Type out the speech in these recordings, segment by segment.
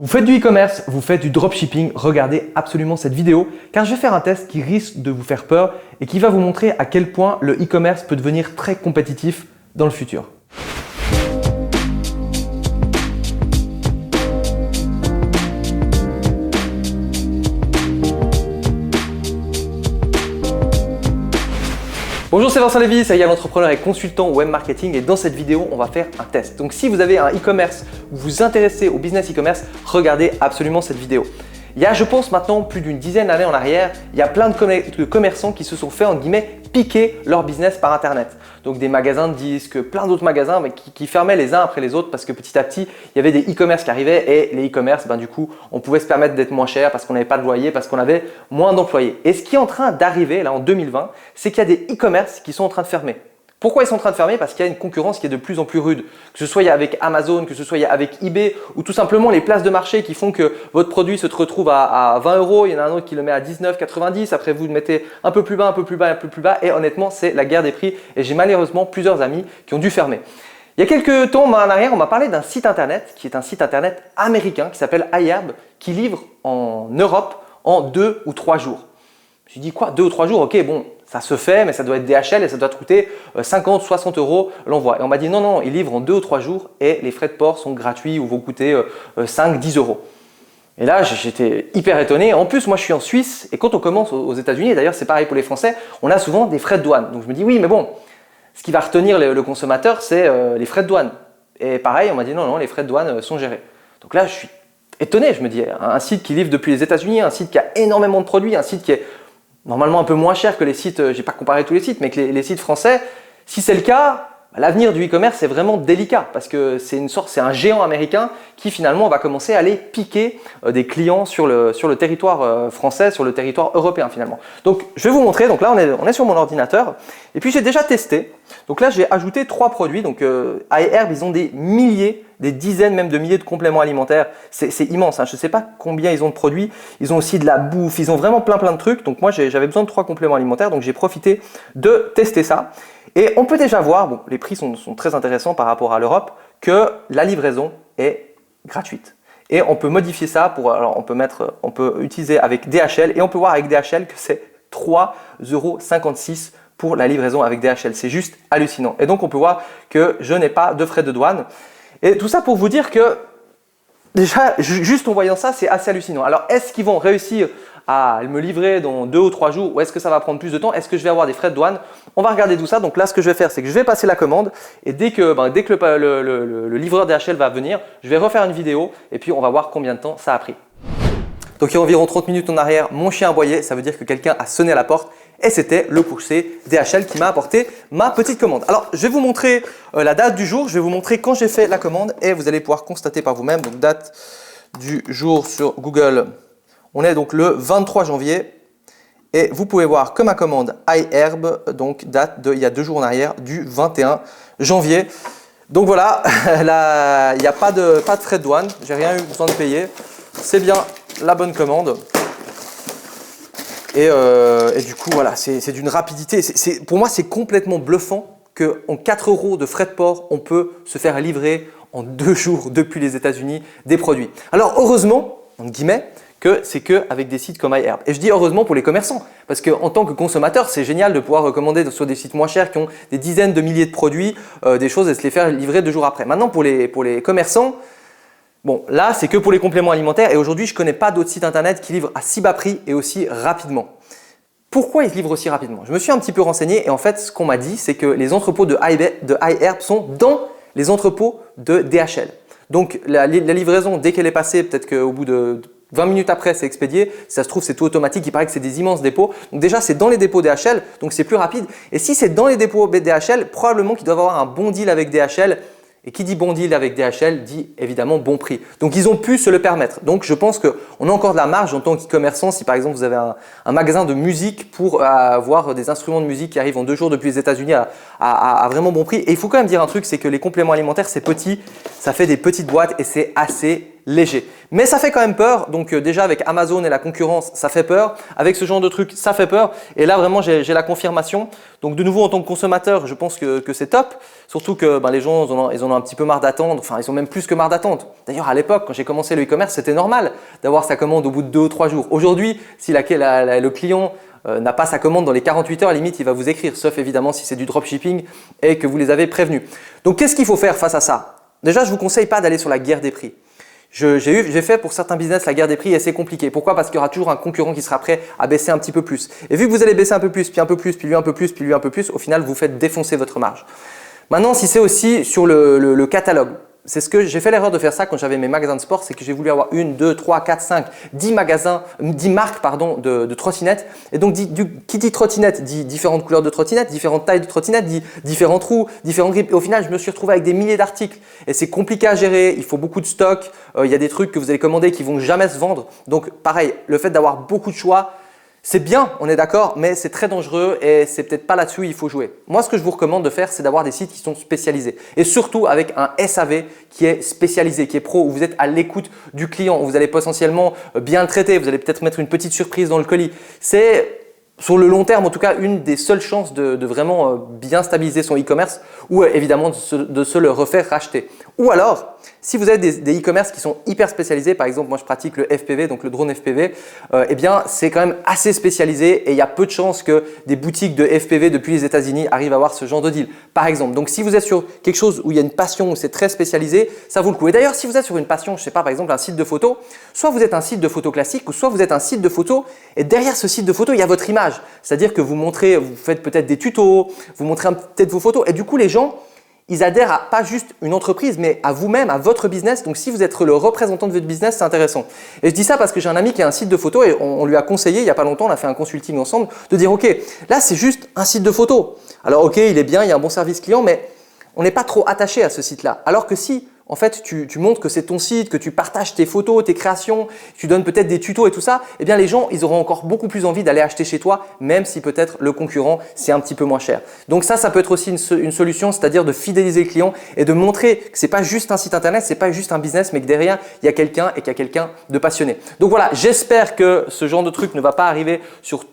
Vous faites du e-commerce, vous faites du dropshipping, regardez absolument cette vidéo car je vais faire un test qui risque de vous faire peur et qui va vous montrer à quel point le e-commerce peut devenir très compétitif dans le futur. Bonjour, c'est Vincent Lévy, Serial entrepreneur et consultant web marketing et dans cette vidéo, on va faire un test. Donc si vous avez un e-commerce ou vous vous intéressez au business e-commerce, regardez absolument cette vidéo. Il y a, je pense maintenant, plus d'une dizaine d'années en arrière, il y a plein de commerçants qui se sont fait, entre guillemets, piquer leur business par Internet. Donc des magasins de disques, plein d'autres magasins mais qui fermaient les uns après les autres parce que petit à petit, il y avait des e-commerce qui arrivaient et les e-commerce, du coup, on pouvait se permettre d'être moins cher parce qu'on n'avait pas de loyer, parce qu'on avait moins d'employés. Et ce qui est en train d'arriver là en 2020, c'est qu'il y a des e-commerce qui sont en train de fermer. Pourquoi ils sont en train de fermer? Parce qu'il y a une concurrence qui est de plus en plus rude. Que ce soit avec Amazon, que ce soit avec eBay ou tout simplement les places de marché qui font que votre produit se retrouve à 20 €. Il y en a un autre qui le met à 19,90 €. Après, vous le mettez un peu plus bas, un peu plus bas, un peu plus bas. Et honnêtement, c'est la guerre des prix. Et j'ai malheureusement plusieurs amis qui ont dû fermer. Il y a quelques temps en arrière, on m'a parlé d'un site internet qui est un site internet américain qui s'appelle iHerb qui livre en Europe en 2 ou 3 jours. Je me suis dit quoi? 2 ou 3 jours? Ok, bon. Ça se fait, mais ça doit être DHL et ça doit te coûter 50, 60 € l'envoi. Et on m'a dit non, ils livrent en 2 ou 3 jours et les frais de port sont gratuits ou vont coûter 5, 10 €. Et là, j'étais hyper étonné. En plus, moi, je suis en Suisse et quand on commence aux États-Unis, et d'ailleurs, c'est pareil pour les Français, on a souvent des frais de douane. Donc, je me dis oui, mais bon, ce qui va retenir le consommateur, c'est les frais de douane. Et pareil, on m'a dit non, les frais de douane sont gérés. Donc là, je suis étonné. Je me dis, un site qui livre depuis les États-Unis, un site qui a énormément de produits, un site qui est normalement un peu moins cher que les sites, j'ai pas comparé tous les sites, mais que les sites français, si c'est le cas, l'avenir du e-commerce est vraiment délicat parce que c'est un géant américain qui finalement va commencer à aller piquer des clients sur le territoire français, sur le territoire européen finalement. Donc je vais vous montrer, donc là on est sur mon ordinateur et puis j'ai déjà testé. Donc là j'ai ajouté 3 produits, donc iHerb ils ont des milliers, des dizaines même de milliers de compléments alimentaires, c'est immense, hein. Je ne sais pas combien ils ont de produits, ils ont aussi de la bouffe, ils ont vraiment plein de trucs, donc moi j'avais besoin de 3 compléments alimentaires, donc j'ai profité de tester ça. Et on peut déjà voir, bon, les prix sont très intéressants par rapport à l'Europe, que la livraison est gratuite. Et on peut modifier ça alors on peut utiliser avec DHL et on peut voir avec DHL que c'est 3,56 € pour la livraison avec DHL. C'est juste hallucinant. Et donc on peut voir que je n'ai pas de frais de douane. Et tout ça pour vous dire que déjà, juste en voyant ça, c'est assez hallucinant. Alors, est-ce qu'ils vont réussir à me livrer dans 2 ou 3 jours ou est-ce que ça va prendre plus de temps? Est-ce que je vais avoir des frais de douane? On va regarder tout ça. Donc là, ce que je vais faire, c'est que je vais passer la commande et dès que le livreur DHL va venir, je vais refaire une vidéo et puis on va voir combien de temps ça a pris. Donc il y a environ 30 minutes en arrière, mon chien aboyait, ça veut dire que quelqu'un a sonné à la porte et c'était le coursier DHL qui m'a apporté ma petite commande. Alors je vais vous montrer la date du jour, je vais vous montrer quand j'ai fait la commande et vous allez pouvoir constater par vous-même. Donc date du jour sur Google, on est donc le 23 janvier et vous pouvez voir que ma commande iHerb donc date il y a 2 jours en arrière du 21 janvier. Donc voilà, il n'y a pas de frais de douane, j'ai rien eu besoin de payer, c'est bien la bonne commande. Et du coup, voilà, c'est d'une rapidité. Pour moi, c'est complètement bluffant qu'en 4 € de frais de port, on peut se faire livrer en 2 jours depuis les États-Unis des produits. Alors, heureusement, entre guillemets, que c'est qu'avec des sites comme iHerb. Et je dis heureusement pour les commerçants, parce qu'en tant que consommateur, c'est génial de pouvoir recommander sur des sites moins chers qui ont des dizaines de milliers de produits, des choses et se les faire livrer 2 jours après. Maintenant, pour les commerçants, bon, là, c'est que pour les compléments alimentaires et aujourd'hui, je ne connais pas d'autres sites internet qui livrent à si bas prix et aussi rapidement. Pourquoi ils livrent aussi rapidement? Je me suis un petit peu renseigné et en fait, ce qu'on m'a dit, c'est que les entrepôts de iHerb sont dans les entrepôts de DHL. Donc, la livraison, dès qu'elle est passée, peut-être qu'au bout de 20 minutes après, c'est expédié. Si ça se trouve, c'est tout automatique. Il paraît que c'est des immenses dépôts. Donc déjà, c'est dans les dépôts DHL, donc c'est plus rapide. Et si c'est dans les dépôts DHL, probablement qu'ils doivent avoir un bon deal avec DHL. Et qui dit bon deal avec DHL dit évidemment bon prix. Donc ils ont pu se le permettre. Donc je pense qu'on a encore de la marge en tant qu'e-commerçant. Si par exemple vous avez un magasin de musique pour avoir des instruments de musique qui arrivent en 2 jours depuis les États-Unis à vraiment bon prix. Et il faut quand même dire un truc, c'est que les compléments alimentaires c'est petit, ça fait des petites boîtes et c'est assez léger. Mais ça fait quand même peur. Donc déjà avec Amazon et la concurrence, ça fait peur. Avec ce genre de truc, ça fait peur. Et là vraiment, j'ai la confirmation. Donc de nouveau, en tant que consommateur, je pense que c'est top. Surtout que les gens, ils en ont un petit peu marre d'attendre. Enfin, ils ont même plus que marre d'attendre. D'ailleurs, à l'époque, quand j'ai commencé le e-commerce, c'était normal d'avoir sa commande au bout de 2 ou 3 jours. Aujourd'hui, si le client n'a pas sa commande dans les 48 heures, limite, il va vous écrire. Sauf évidemment si c'est du dropshipping et que vous les avez prévenus. Donc, qu'est-ce qu'il faut faire face à ça? Déjà, je ne vous conseille pas d'aller sur la guerre des prix. J'ai fait pour certains business la guerre des prix et c'est compliqué. Pourquoi? Parce qu'il y aura toujours un concurrent qui sera prêt à baisser un petit peu plus. Et vu que vous allez baisser un peu plus, puis un peu plus, puis lui un peu plus, puis lui un peu plus, au final, vous faites défoncer votre marge. Maintenant, si c'est aussi sur le catalogue, c'est ce que j'ai fait l'erreur de faire ça quand j'avais mes magasins de sport, c'est que j'ai voulu avoir 1, 2, 3, 4, 5, 10 marques de trottinettes. Et donc, qui dit trottinette dit différentes couleurs de trottinettes, différentes tailles de trottinettes, dit différents trous, différentes grippes. Et au final, je me suis retrouvé avec des milliers d'articles. Et c'est compliqué à gérer, il faut beaucoup de stock. Il y a des trucs que vous allez commander qui vont jamais se vendre. Donc, pareil, le fait d'avoir beaucoup de choix, c'est bien, on est d'accord, mais c'est très dangereux et c'est peut-être pas là-dessus il faut jouer. Moi, ce que je vous recommande de faire, c'est d'avoir des sites qui sont spécialisés et surtout avec un SAV qui est spécialisé, qui est pro, où vous êtes à l'écoute du client, où vous allez potentiellement bien le traiter, vous allez peut-être mettre une petite surprise dans le colis. C'est sur le long terme, en tout cas, une des seules chances de vraiment bien stabiliser son e-commerce ou évidemment de se le refaire racheter. Ou alors, si vous avez des e-commerce qui sont hyper spécialisés, par exemple, moi je pratique le FPV, donc le drone FPV, eh bien c'est quand même assez spécialisé et il y a peu de chances que des boutiques de FPV depuis les États-Unis arrivent à avoir ce genre de deal, par exemple. Donc si vous êtes sur quelque chose où il y a une passion, où c'est très spécialisé, ça vaut le coup. Et d'ailleurs, si vous êtes sur une passion, je ne sais pas, par exemple un site de photo, soit vous êtes un site de photo classique ou soit vous êtes un site de photo et derrière ce site de photo, il y a votre image. C'est-à-dire que vous montrez, vous faites peut-être des tutos, vous montrez peut-être vos photos et du coup les gens, ils adhèrent à pas juste une entreprise, mais à vous-même, à votre business. Donc, si vous êtes le représentant de votre business, c'est intéressant. Et je dis ça parce que j'ai un ami qui a un site de photo et on lui a conseillé il n'y a pas longtemps, on a fait un consulting ensemble, de dire ok, là c'est juste un site de photo. Alors ok, il est bien, il y a un bon service client, mais on n'est pas trop attaché à ce site-là. Alors que si en fait, tu montres que c'est ton site, que tu partages tes photos, tes créations, tu donnes peut-être des tutos et tout ça, eh bien les gens, ils auront encore beaucoup plus envie d'aller acheter chez toi, même si peut-être le concurrent, c'est un petit peu moins cher. Donc ça peut être aussi une solution, c'est-à-dire de fidéliser le client et de montrer que c'est pas juste un site internet, c'est pas juste un business, mais que derrière, il y a quelqu'un et qu'il y a quelqu'un de passionné. Donc voilà, j'espère que ce genre de truc ne va pas arriver sur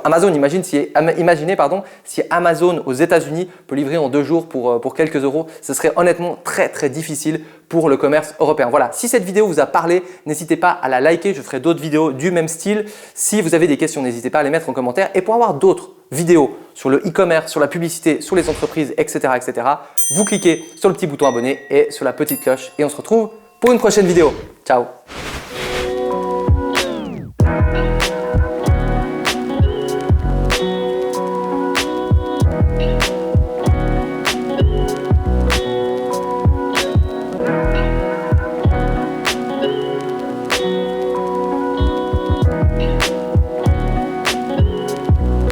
Amazon. Imaginez si Amazon aux États-Unis peut livrer en 2 jours pour quelques euros, ce serait honnêtement très très difficile pour le commerce européen. Voilà, si cette vidéo vous a parlé, n'hésitez pas à la liker, je ferai d'autres vidéos du même style. Si vous avez des questions, n'hésitez pas à les mettre en commentaire. Et pour avoir d'autres vidéos sur le e-commerce, sur la publicité, sur les entreprises, etc., vous cliquez sur le petit bouton abonné et sur la petite cloche et on se retrouve pour une prochaine vidéo. Ciao!